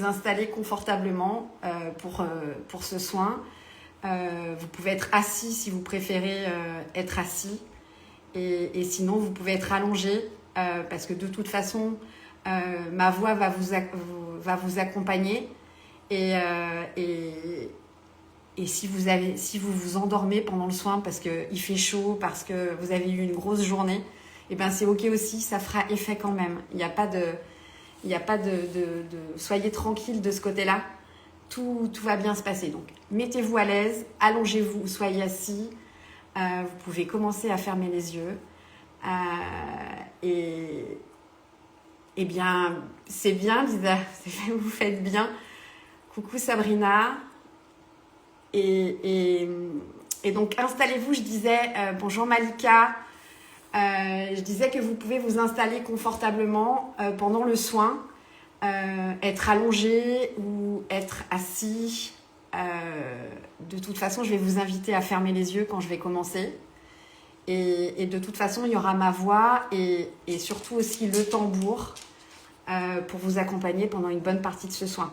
vous installer confortablement pour ce soin. Vous pouvez être assis si vous préférez être assis. Et sinon, vous pouvez être allongé parce que de toute façon, ma voix va vous accompagner. Et si vous vous endormez pendant le soin parce qu'il fait chaud, parce que vous avez eu une grosse journée, et ben c'est ok aussi, ça fera effet quand même. Il n'y a pas de soyez tranquille de ce côté-là. Tout va bien se passer. Donc, mettez-vous à l'aise, allongez-vous, soyez assis. Vous pouvez commencer à fermer les yeux. Et bien, c'est bien, Lisa. Vous faites bien. Coucou Sabrina. Et donc, installez-vous, je disais, bonjour Malika. Je disais que vous pouvez vous installer confortablement pendant le soin. Être allongé ou être assis. De toute façon, je vais vous inviter à fermer les yeux quand je vais commencer. Et de toute façon, il y aura ma voix et surtout aussi le tambour pour vous accompagner pendant une bonne partie de ce soin.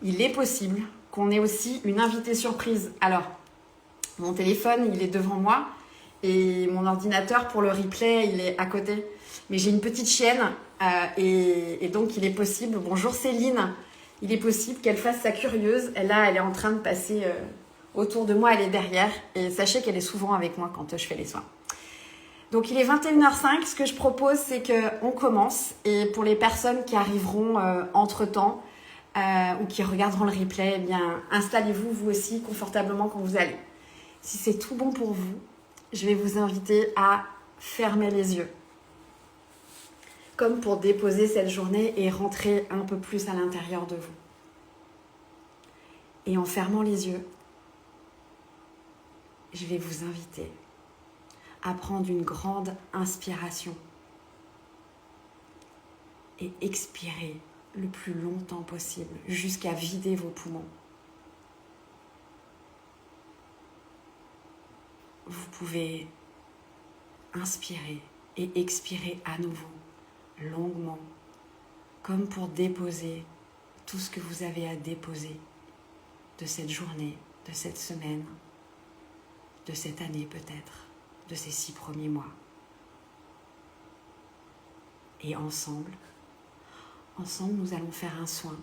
Il est possible qu'on ait aussi une invitée surprise. Alors, mon téléphone, il est devant moi et mon ordinateur pour le replay, il est à côté. Mais j'ai une petite chienne et donc il est possible. Bonjour Céline. Il est possible qu'elle fasse sa curieuse. Elle est en train de passer autour de moi, elle est derrière. Et sachez qu'elle est souvent avec moi quand je fais les soins. Donc il est 21h05. Ce que je propose, c'est qu'on commence. Et pour les personnes qui arriveront entre-temps ou qui regarderont le replay, eh bien, installez-vous vous aussi confortablement quand vous allez. Si c'est tout bon pour vous, je vais vous inviter à fermer les yeux. Comme pour déposer cette journée et rentrer un peu plus à l'intérieur de vous. Et en fermant les yeux, je vais vous inviter à prendre une grande inspiration et expirer le plus longtemps possible jusqu'à vider vos poumons. Vous pouvez inspirer et expirer à nouveau. Longuement, comme pour déposer tout ce que vous avez à déposer de cette journée, de cette semaine, de cette année peut-être, de ces 6 premiers mois. Et ensemble, nous allons faire un soin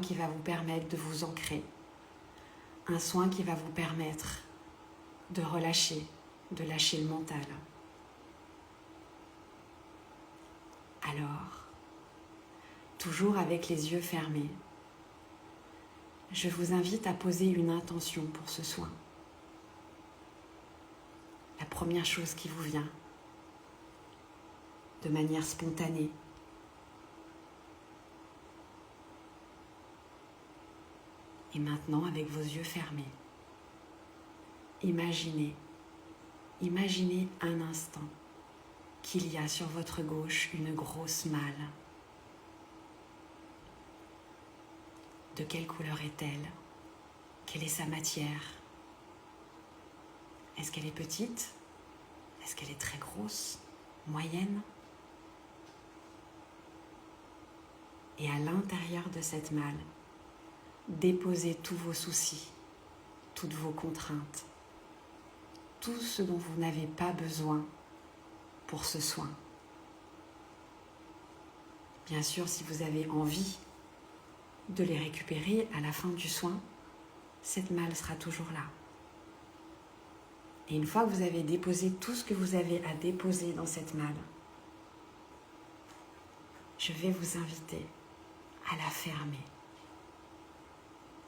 qui va vous permettre de vous ancrer, un soin qui va vous permettre de relâcher, de lâcher le mental. Alors, toujours avec les yeux fermés, je vous invite à poser une intention pour ce soin. La première chose qui vous vient, de manière spontanée. Et maintenant, avec vos yeux fermés, imaginez un instant qu'il y a sur votre gauche une grosse malle. De quelle couleur est-elle? Quelle est sa matière? Est-ce qu'elle est petite? Est-ce qu'elle est très grosse? Moyenne? Et à l'intérieur de cette malle, déposez tous vos soucis, toutes vos contraintes, tout ce dont vous n'avez pas besoin pour ce soin. Bien sûr, si vous avez envie de les récupérer à la fin du soin, cette malle sera toujours là. Et une fois que vous avez déposé tout ce que vous avez à déposer dans cette malle, je vais vous inviter à la fermer.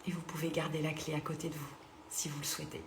Et vous pouvez garder la clé à côté de vous, si vous le souhaitez.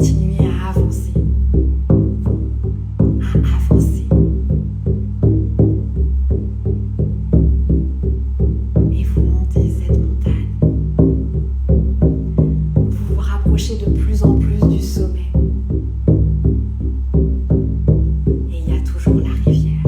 continuez à avancer. À avancer. Et vous montez cette montagne. Vous vous rapprochez de plus en plus du sommet. Et il y a toujours la rivière.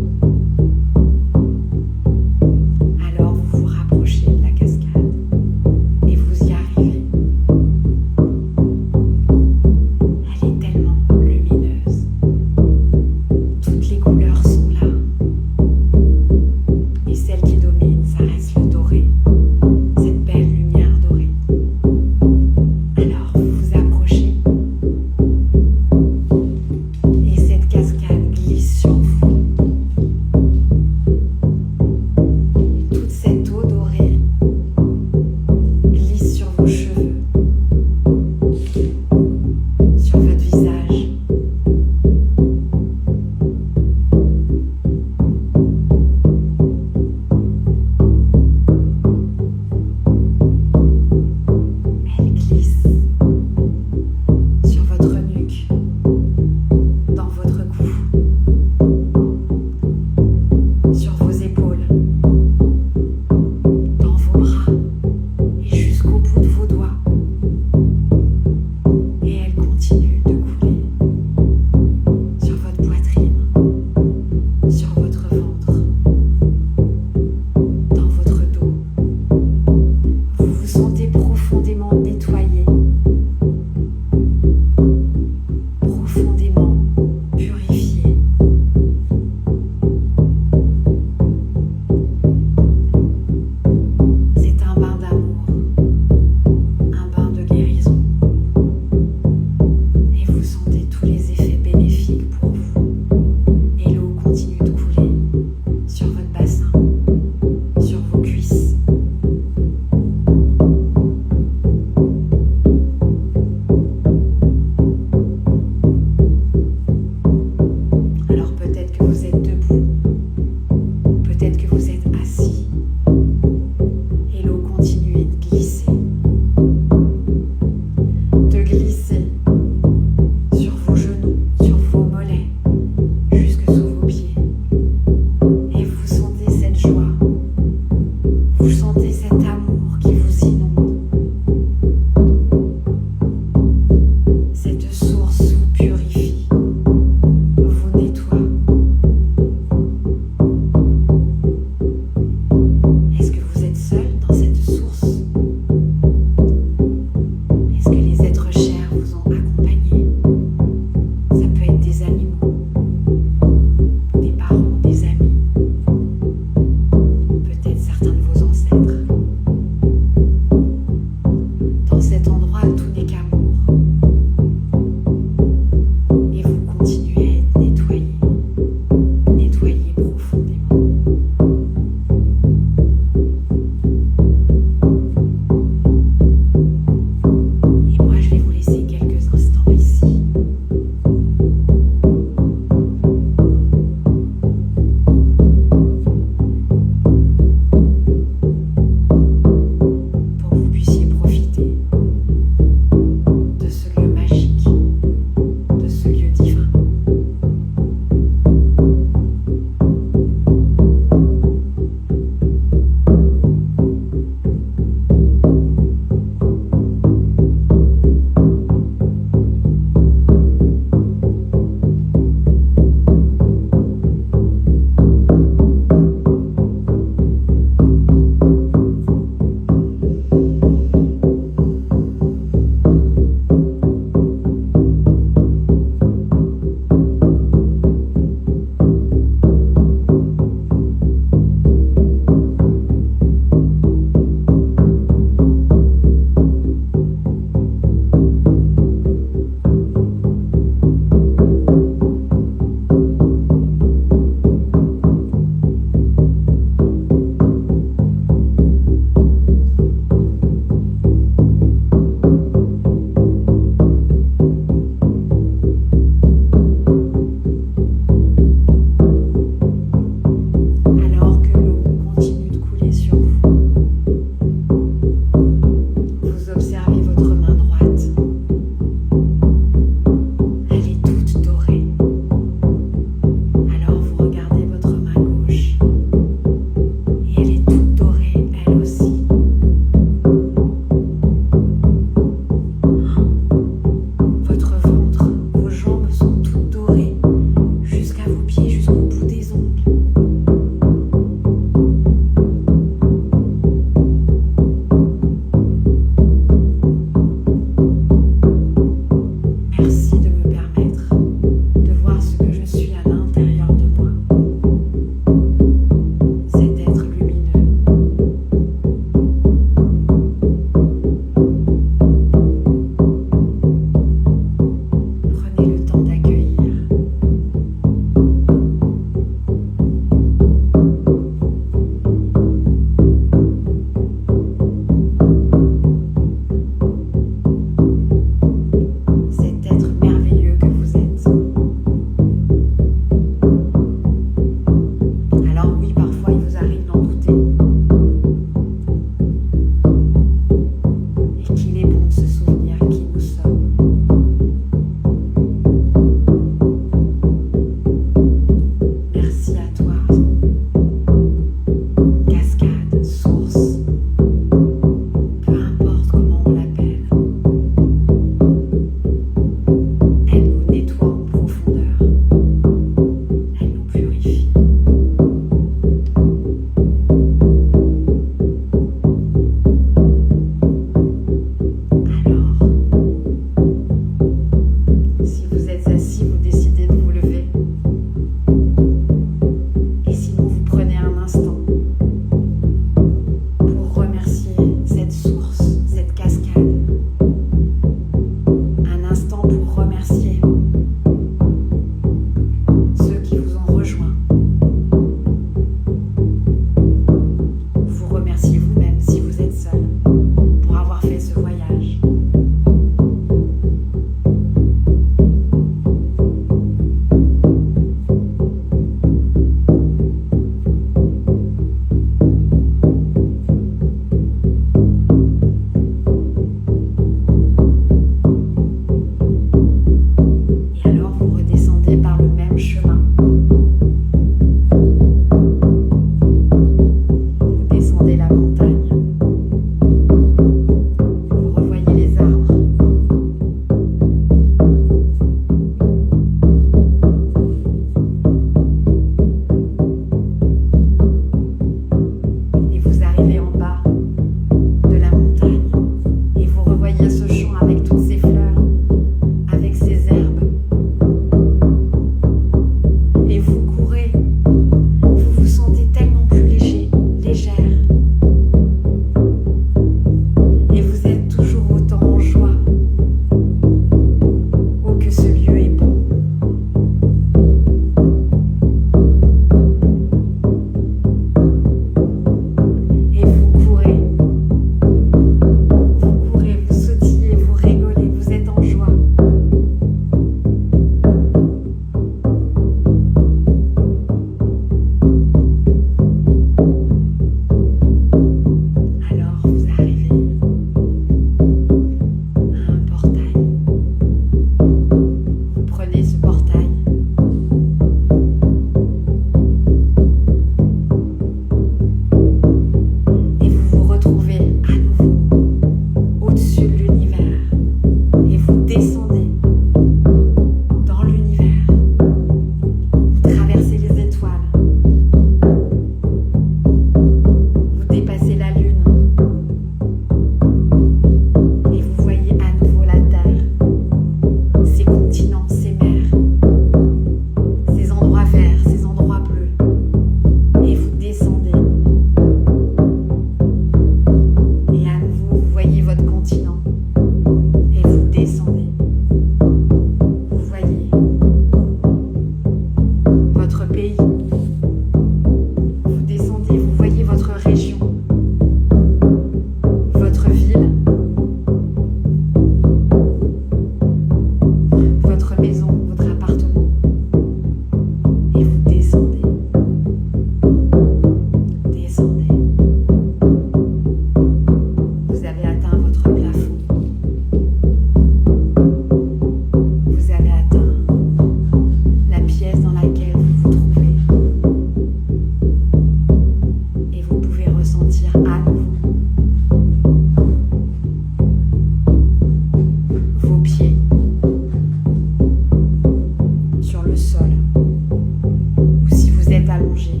sol, ou si vous êtes allongé,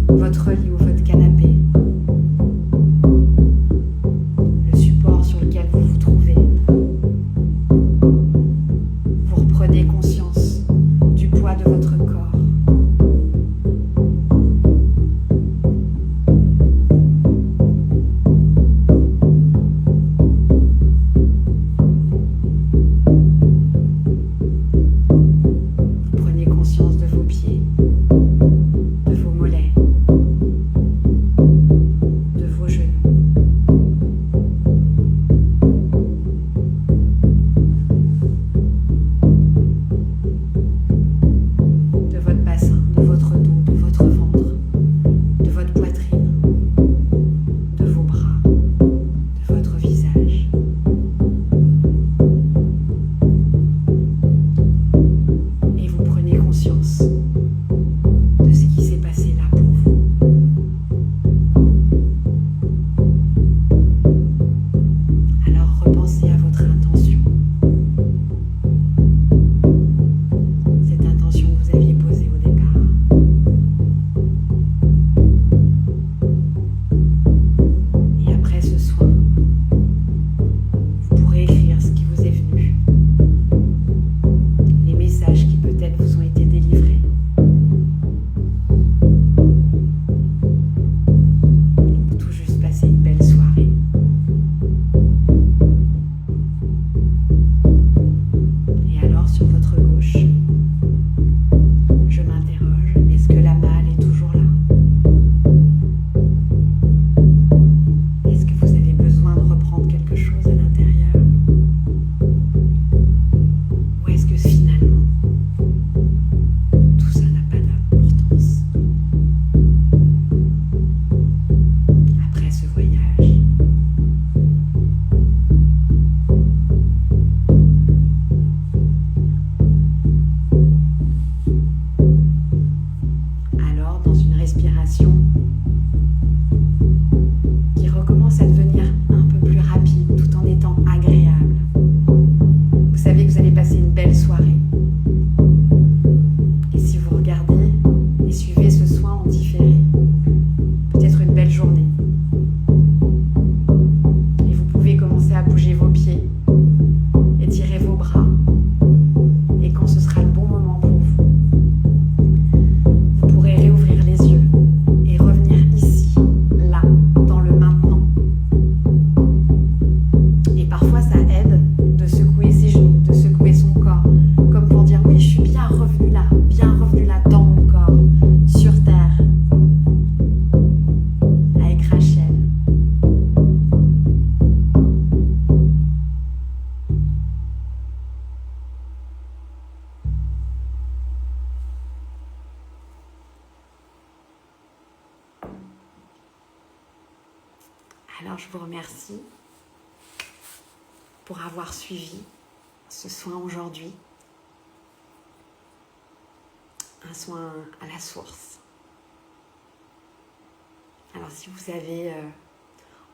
votre lit ou votre canapé, le support sur lequel vous vous trouvez. Vous reprenez conscience du poids de votre corps. Alors je vous remercie pour avoir suivi ce soin aujourd'hui. Un soin à la source. Alors si vous avez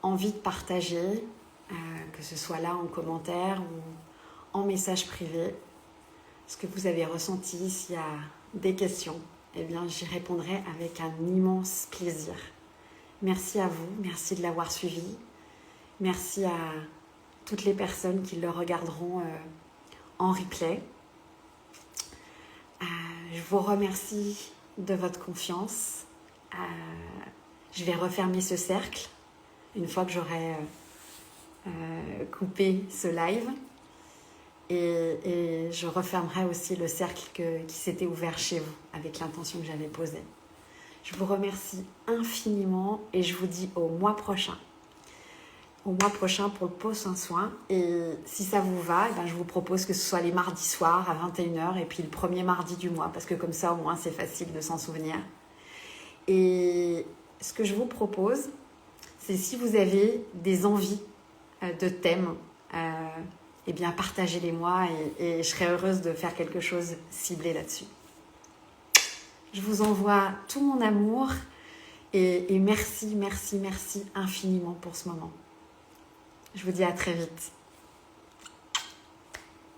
envie de partager, que ce soit là en commentaire ou en message privé, ce que vous avez ressenti, s'il y a des questions, eh bien j'y répondrai avec un immense plaisir. Merci à vous, merci de l'avoir suivi. Merci à toutes les personnes qui le regarderont en replay. Je vous remercie de votre confiance. Je vais refermer ce cercle une fois que j'aurai coupé ce live. Et je refermerai aussi le cercle qui s'était ouvert chez vous avec l'intention que j'avais posée. Je vous remercie infiniment et je vous dis au mois prochain. Au mois prochain pour le prochain soin. Et si ça vous va, eh bien, je vous propose que ce soit les mardis soirs à 21h et puis le premier mardi du mois, parce que comme ça au moins c'est facile de s'en souvenir. Et ce que je vous propose, c'est si vous avez des envies de thèmes, eh bien partagez-les-moi et je serai heureuse de faire quelque chose ciblé là-dessus. Je vous envoie tout mon amour et merci, merci, merci infiniment pour ce moment. Je vous dis à très vite.